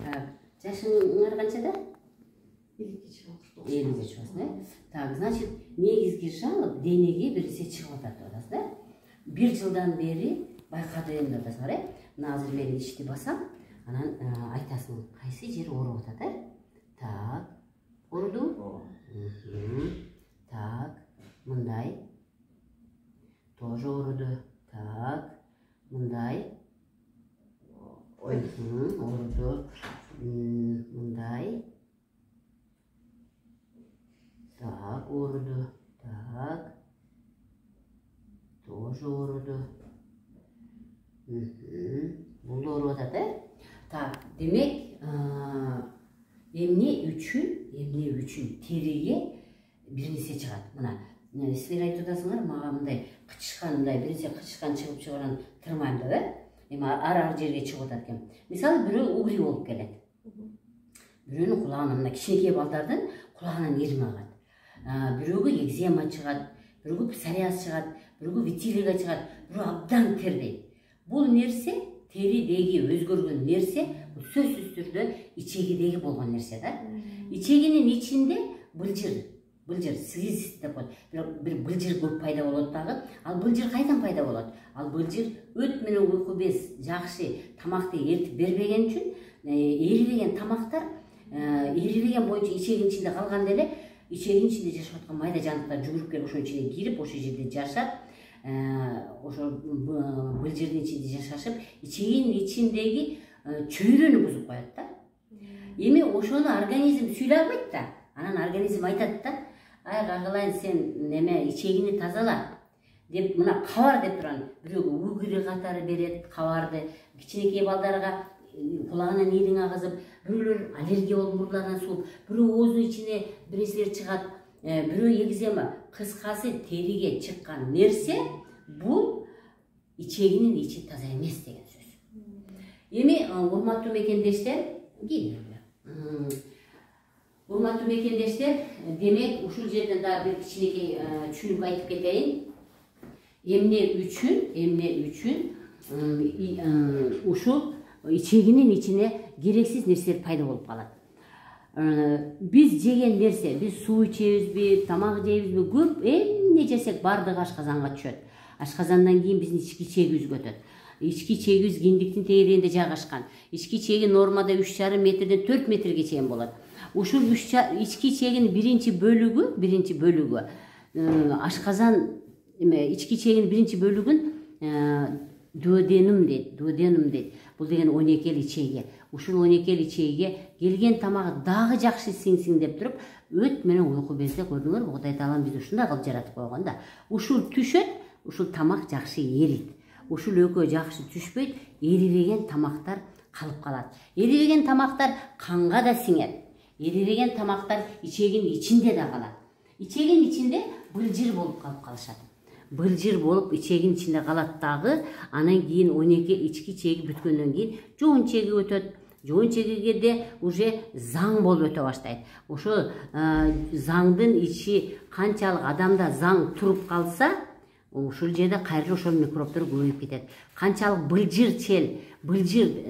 Жашыңар канчада? 50-ге чыгам. 50-ге чыгасың, э? Так, значит, негизги жалып денеге бирсе чыгып атат деп атасыз, да? 1 жылдан бери байкадым деп атасыңар, э? Мына азыр мен ишти басам, анан айтасың, кайсы жери ооруп атат, э? Так, ооруду? Так, мындай. Тоже ооруду. Так, мындай. Ооруду. Мындай. Так, ооруду. Так. Тоже ооруду. Бул да ооруп атат, э? Так, демек, эмне үчүн териге бир нерсе чыгат. Мына, силер айтып атасыңар, мага мындай кычышкан, мындай бир нерсе кычышкан чыгып чыгаран тырмайм деп, э? Эми ар жерге чыгып атат экен. Мисалы, бирөө угри болуп келет. Бирөөнүн кулагына, мына кичинекей балдардын кулагынан ириң агат. Бирөөгө экзема чыгат, бирөөгө псориаз чыгат, бирөөгө витилиго чыгат, бирөө абдан тердейт. Бул нерсе теридеги өзгөргөн нерсе, сөзсүз түрдө ичегидеги болгон нерсе да. Ичегинин ичинде былжыр, слизист деп коет. Бир былжыр көп пайда болот дагы. Ал былжыр кайдан пайда болот? Ал былжыр өт менен уйку без жакшы тамакты эритип бербеген үчүн, эрибеген тамактар, эрибеген боюнча ичегинин ичинде калганда эле, ичегинин ичинде жашап аткан майда жандыктар жүгүрүп келип ошонун ичине кирип, ошол жерде жашап, ошо былжырдын ичинде жашашып, ичегинин ичиндеги чөйрөнү бузуп коет да. Эми ошону организм сүйлөй албайт да. Анан организм айтат да, ай кагылайын сен неме ичегини тазала деп мына кабар деп турган. Бирөөгө угри катары берет кабарды, кичинекей балдарга кулагынан ириң агызып, бирөөлөр аллергия болуп мурдаларынан сууп, бирөө оозунун ичине бир нерселер чыгат, бирөө экзема. Кыскасы териге чыккан нерсе бул ичегинин ичи таза эмес деген сөз. Эми урматтуу мекендештер, урматтуу мекендештер, демек ушул жерден дагы бир кичинекей түшүнүк айтып кетейин. Эмне үчүн ушул ичегинин ичине керексиз нерселер пайда болуп калат. Биз жеген нерсе, биз суу ичебизби, тамак жейбизби, көп эмне жесек бардыгы ашказанга түшөт. Ашказандан кийин биздин ички чегибизге өтөт. Ички чегибиз киндиктин тегерегинде жайгашкан. Ички чеги нормада 3,5 метрден 4 метрге чейин болот. Ушул ички чегинин биринчи бөлүгү ашказан ички чегинин биринчи бөлүгүн дуоденум дейт. Бул деген 12 ичеги. Ушул 12 ичегиге келген тамагы дагы жакшы сиңсиң деп туруп, өт менен уйку безде көрдүңөрбү, Кудай таалам бизди ушундай кылып жаратып койгон да. Ушул түшөт, ушул тамак жакшы эрийт. Ушул экөө жакшы түшпөйт, эрибеген тамактар калып калат. Эрибеген тамактар канга да сиңет. Эрибеген тамактар ичегинин ичинде да калат. Ичегинин ичинде былжыр болуп калып калышат. Былжыр болуп ичегинин ичинде калат дагы, анан кийин 12 ички чеги бүткөндөн кийин жоон чеги өтөт. Жоон чегиге де уже заң болуп өтө баштайт. Ошо заңдын ичи канчалык адамда заң туруп калса, ушул жерде кайра ошол микробдор көбөйүп кетет. Канчалык былжыр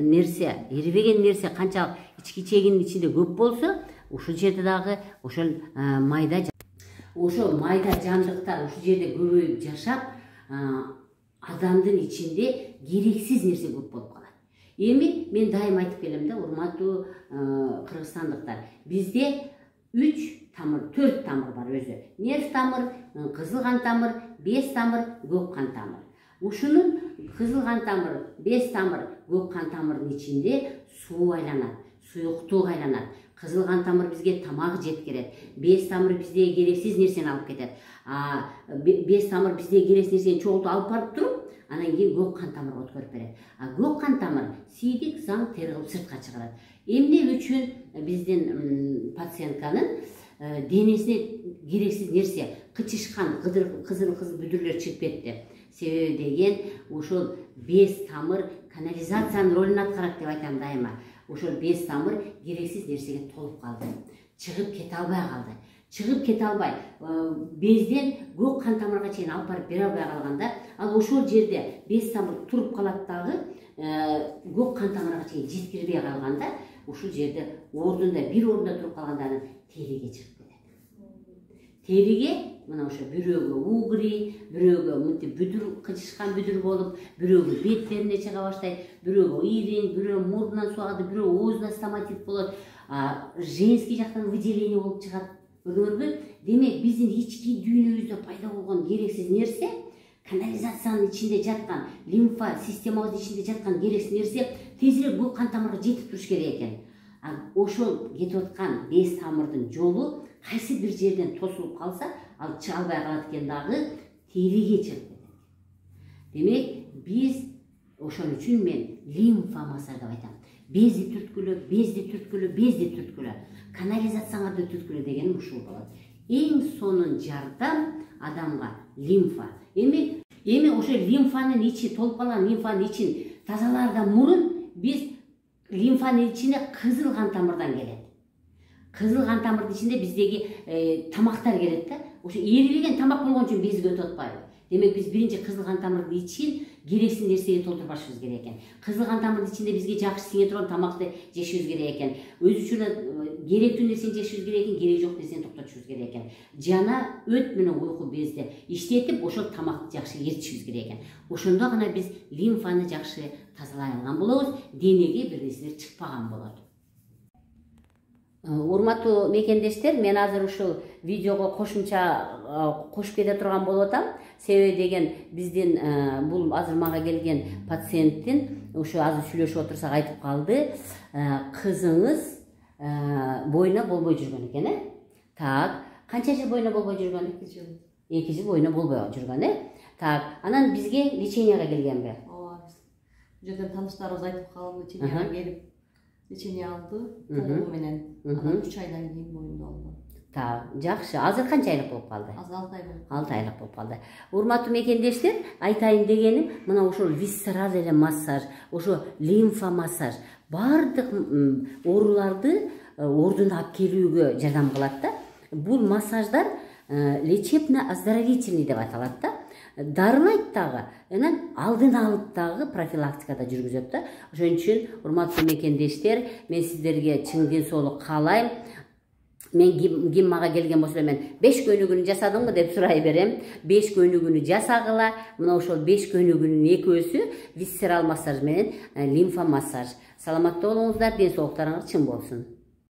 нерсе, эрибеген нерсе канчалык ички чегинин ичинде көп болсо, ушул жерде дагы ошол майда жандыктар ушул жерде көбөйүп жашап, адамдын ичинде керексиз нерсе көп болуп калат. Эми мен дайым айтып келем да, урматтуу кыргызстандыктар, бизде 4 тамыр бар өзү. Нерв тамыр, кызыл кан тамыр, без тамыр, көк кан тамыр. Ушунун кызыл кан тамыр, без тамыр, көк кан тамырдын ичинде суу айланат, суюктук айланат. Кызыл кан тамыр бизге тамак жеткирет. Без тамыр бизде керексиз нерсени алып кетет. Без тамыр бизде керексиз нерсени чогултуп алып барып туруп, анан кийин көк кан тамырга өткөрүп берет. Көк кан тамыр сийдик заң тери кылып сыртка чыгарат. Эмне үчүн биздин пациентканын денесине керексиз нерсе, кычышкан кызыл бүдүрлөр чыгып кетти. Себеби деген ушул без тамыр канализациянын ролун аткарат деп айтам дайыма. Ошол без тамыр керексиз нерсеге толуп калды. Чыгып кете албай, безден көк кан тамырга чейин алып барып бере албай калганда, ал ошол жерде без тамыр туруп калат дагы, көк кан тамырга чейин жеткирбей калганда, ушул жерде ордунда бир ордунда туруп калгандарынан териге чыгып кетет. Териге мына ошо бирөөгө угри, бирөөгө мынтип бүдүр кычышкан бүдүр болуп, бирөөгө беттерине чыга баштайт, бирөөгө ирин, бирөө мурдунан суу агат, бирөө оозуна стоматит болот, женский жактан выделение болуп чыгат. Көрдүңөрбү? Демек биздин ички дүйнөбүздө пайда болгон керексиз нерсе канализациянын ичинде жаткан, лимфа системабыздын ичинде жаткан керексиз нерсе тезирээк бул кан тамырга жетип туруш керек экен. Ошол кетип аткан бес тамырдын жолу кайсы бир жерден тосулуп калса, ал чыга албай калат экен дагы, териге чыгып кетет. Демек, биз ошон үчүн мен лимфа массаж деп айтам. Безди түрткүлө, безди түрткүлө, безди түрткүлө, канализацияңарды түрткүлө дегеним ушул болот. Эң сонун жардам адамга лимфа. Эми ошо лимфанын ичи, толуп калган лимфанын ичин тазалаардан мурун биз лимфанын ичине кызыл кан тамырдан келет. Кызыл кан тамырдын ичинде биздеги тамактар келет да. Ошо эрилген тамак болгон үчүн безди өтүп атпайбы? Демек биз биринчи кызыл кан тамырдын ичин керексиз нерсеге толтурбашыбыз керек экен. Кызыл кан тамырдын ичинде бизге жакшы сиңе турган тамакты жешибиз керек экен. Өзүчө керектүү нерсени жешибиз керек экен, кереги жок нерсени токтотушубуз керек экен. Жана өт менен уйку безди иштетип, ошол тамакты жакшы эритишибиз керек экен. Ошондо гана биз лимфаны жакшы тазалай алган болобуз, денеге бир нерселер чыкпаган болот. Урматтуу мекендештер, мен азыр ушул видеого кошумча кошуп кете турган болуп атам. Себеби деген биздин бул азыр мага келген пациенттин ушу азыр сүйлөшүп отурсак айтып калды. Кызыңыз бойна болбой жүргөн экен, Так, канча жыл бойна болбой жүргөн? 2 жыл. 2 жыл бойна болбой жүргөн, Так, анан бизге леченияга келгенби? Ооба. Бул жерден тааныштарыбыз айтып калды, леченияга келип лечение алды, толугу менен. Анан 3 айдан кийин бойунда болду. Так, жакшы. Азыр канча айлык болуп калды? Азыр 6 ай болду. 6 айлык болуп калды. Урматтуу мекендештер, айтайын дегеним, мына ошол висцерал эле массаж, ошо лимфа массаж бардык ооруларды ордуна алып келүүгө жардам кылат да. Бул массаждар лечебно-оздоровительный деп аталат да. Дарылайт дагы, анан алдын алып дагы профилактикада жүргүзөт да. Ошон үчүн урматтуу мекендештер, мен сиздерге чың ден соолук каалайм. Мен ким мага келген болсо мен 5 көнүгүүнү жасадыңбы деп сурай берем. 5 көнүгүүнү жасагыла. Мына ошол 5 көнүгүүнүн экөөсү висцерал массаж менен лимфа массаж. Саламатта болуңуздар, ден соолуктарыңыз чың болсун.